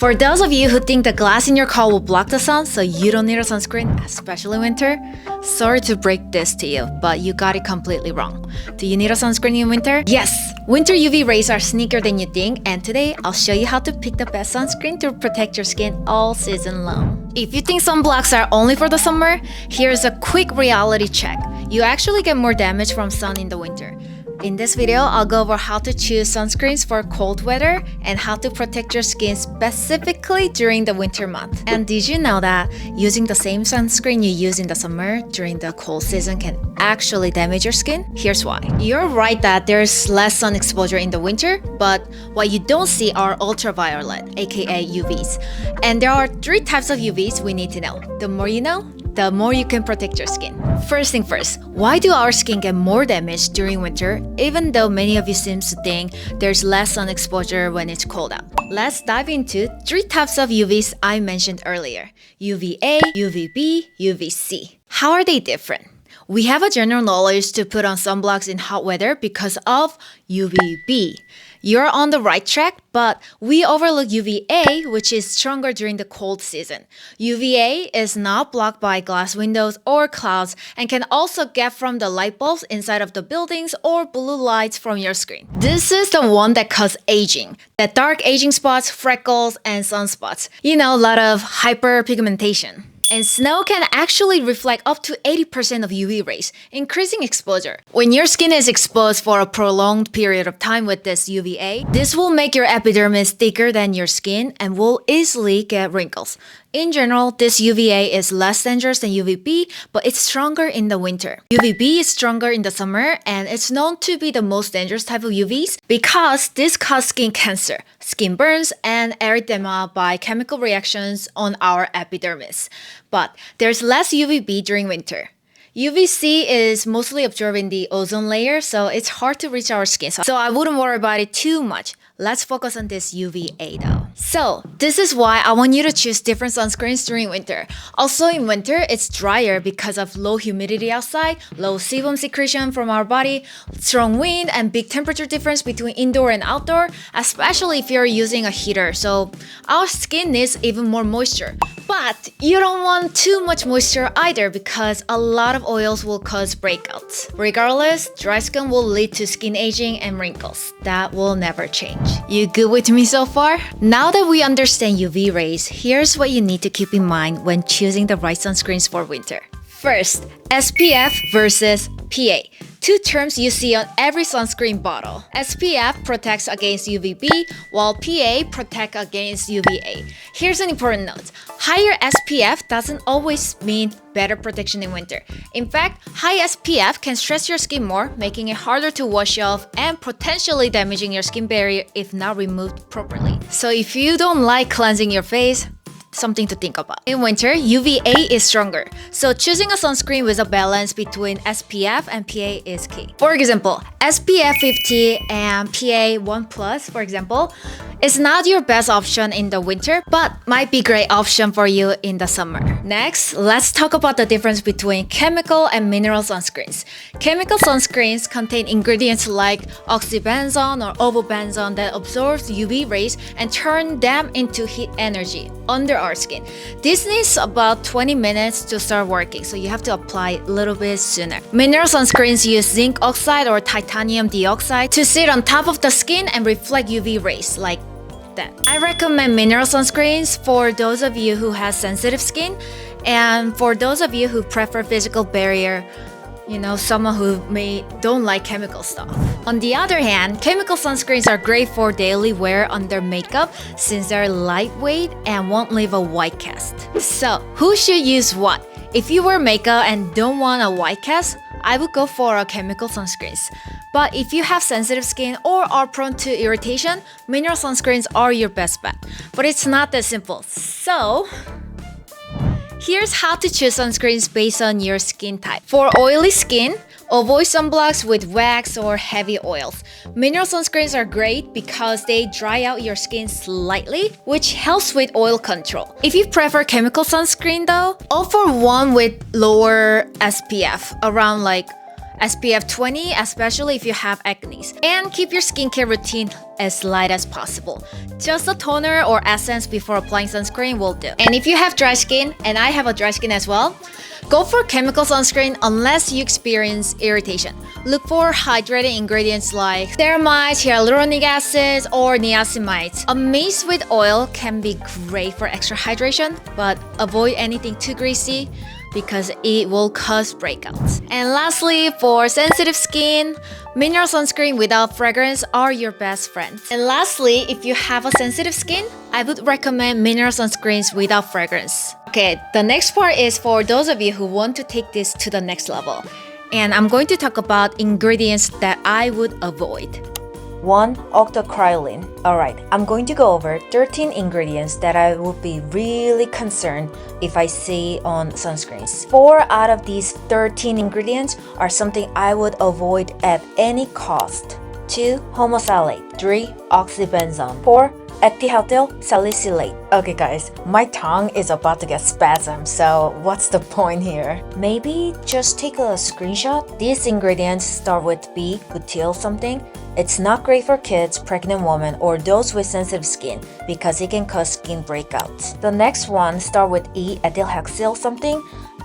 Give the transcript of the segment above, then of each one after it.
For those of you who think the glass in your car will block the sun so you don't need a sunscreen, especially winter, sorry to break this to you, but you got it completely wrong. Do you need a sunscreen in winter? Yes! Winter UV rays are sneakier than you think, and today I'll show you how to pick the best sunscreen to protect your skin all season long. If you think sunblocks are only for the summer, here's a quick reality check. You actually get more damage from sun in the winter. In this video, I'll go over how to choose sunscreens for cold weather and how to protect your skin specifically during the winter month. And did you know that using the same sunscreen you use in the summer during the cold season can actually damage your skin? Here's why. You're right that there's less sun exposure in the winter, but what you don't see are ultraviolet, aka UVs. And there are 3 types of UVs we need to know. The more you know, the more you can protect your skin. First thing first, why do our skin get more damage during winter, even though many of you seem to think there's less sun exposure when it's cold out? Let's dive into 3 types of UVs I mentioned earlier: UVA, UVB, UVC. How are they different? We have a general knowledge to put on sunblocks in hot weather because of UVB. You're on the right track, but we overlook UVA, which is stronger during the cold season. UVA is not blocked by glass windows or clouds and can also get from the light bulbs inside of the buildings or blue lights from your screen. This is the one that causes aging, that dark aging spots, freckles, and sunspots. You know, a lot of hyperpigmentation. And snow can actually reflect up to 80% of UV rays, increasing exposure. When your skin is exposed for a prolonged period of time with this UVA, this will make your epidermis thicker than your skin and will easily get wrinkles. In general, this UVA is less dangerous than UVB, but it's stronger in the winter. UVB is stronger in the summer, and it's known to be the most dangerous type of UVs because this causes skin cancer, skin burns, and erythema by chemical reactions on our epidermis. But there's less UVB during winter. UVC is mostly absorbed in the ozone layer, so it's hard to reach our skin. So I wouldn't worry about it too much. Let's focus on this UVA though. So this is why I want you to choose different sunscreens during winter. Also in winter, it's drier because of low humidity outside, low sebum secretion from our body, strong wind, and big temperature difference between indoor and outdoor, especially if you're using a heater. So our skin needs even more moisture. But you don't want too much moisture either because a lot of oils will cause breakouts. Regardless, dry skin will lead to skin aging and wrinkles. That will never change. You good with me so far? Now that we understand UV rays, here's what you need to keep in mind when choosing the right sunscreens for winter. First, SPF versus PA. 2 terms you see on every sunscreen bottle. SPF protects against UVB, while PA protects against UVA. Here's an important note. Higher SPF doesn't always mean better protection in winter. In fact, high SPF can stress your skin more, making it harder to wash off and potentially damaging your skin barrier if not removed properly. So if you don't like cleansing your face, something to think about. In winter, UVA is stronger, so choosing a sunscreen with a balance between SPF and PA is key. For example, SPF 50 and PA 1+, for example, is not your best option in the winter, but might be a great option for you in the summer. Next, let's talk about the difference between chemical and mineral sunscreens. Chemical sunscreens contain ingredients like oxybenzone or ovobenzone that absorbs UV rays and turn them into heat energy under our skin. This needs about 20 minutes to start working, so you have to apply a little bit sooner. Mineral sunscreens use zinc oxide or titanium dioxide to sit on top of the skin and reflect UV rays like that. I recommend mineral sunscreens for those of you who have sensitive skin and for those of you who prefer physical barrier, you know, someone who don't like chemical stuff. On the other hand, chemical sunscreens are great for daily wear under makeup since they're lightweight and won't leave a white cast. So, who should use what? If you wear makeup and don't want a white cast, I would go for a chemical sunscreens. But if you have sensitive skin or are prone to irritation, mineral sunscreens are your best bet. But it's not that simple. So, here's how to choose sunscreens based on your skin type. For oily skin, avoid sunblocks with wax or heavy oils. Mineral sunscreens are great because they dry out your skin slightly, which helps with oil control. If you prefer chemical sunscreen though, opt for one with lower SPF, around like SPF 20, especially if you have acne. And keep your skincare routine as light as possible. Just a toner or essence before applying sunscreen will do. And if you have dry skin, and I have a dry skin as well, go for chemical sunscreen unless you experience irritation. Look for hydrating ingredients like ceramides, hyaluronic acids, or niacinamide. A mix with oil can be great for extra hydration, but avoid anything too greasy because it will cause breakouts. And lastly, for sensitive skin, mineral sunscreen without fragrance are your best friends. And lastly, if you have a sensitive skin, I would recommend mineral sunscreens without fragrance. Okay, the next part is for those of you who want to take this to the next level. And I'm going to talk about ingredients that I would avoid. 1. Octocrylene. Alright, I'm going to go over 13 ingredients that I would be really concerned if I see on sunscreens. 4 out of these 13 ingredients are something I would avoid at any cost. 2. Homosalate. 3. Oxybenzone. 4. Ectialtyl salicylate. Okay guys, my tongue is about to get spasm, so what's the point here? Maybe just take a screenshot. These ingredients start with B, butyl something. It's not great for kids, pregnant women, or those with sensitive skin because it can cause skin breakouts. The next one start with E, ethylhexyl something.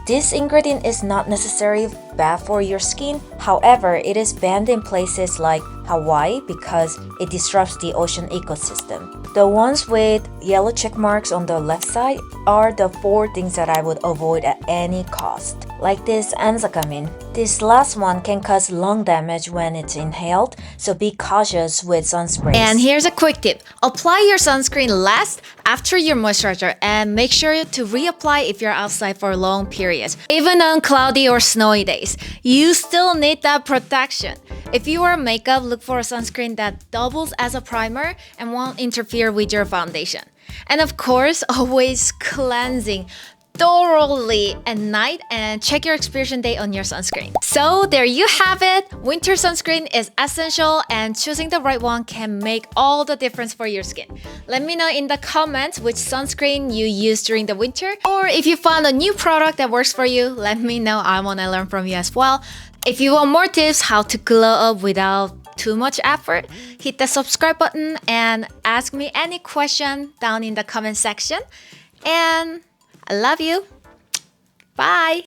This ingredient is not necessarily bad for your skin. However, it is banned in places like Hawaii because it disrupts the ocean ecosystem. The ones with yellow check marks on the left side are the 4 things that I would avoid at any cost. Like this anzacamin. This last one can cause lung damage when it's inhaled, so be cautious with sunsprays. And here's a quick tip. Apply your sunscreen last after your moisturizer and make sure to reapply if you're outside for long periods. Even on cloudy or snowy days, you still need that protection. If you wear makeup, look for a sunscreen that doubles as a primer and won't interfere with your foundation. And of course, always cleansing thoroughly at night and check your expiration date on your sunscreen. So there you have it. Winter sunscreen is essential and choosing the right one can make all the difference for your skin. Let me know in the comments which sunscreen you use during the winter, or if you found a new product that works for you, let me know. I want to learn from you as well. If you want more tips how to glow up without too much effort, hit the subscribe button and ask me any question down in the comment section. And I love you. Bye.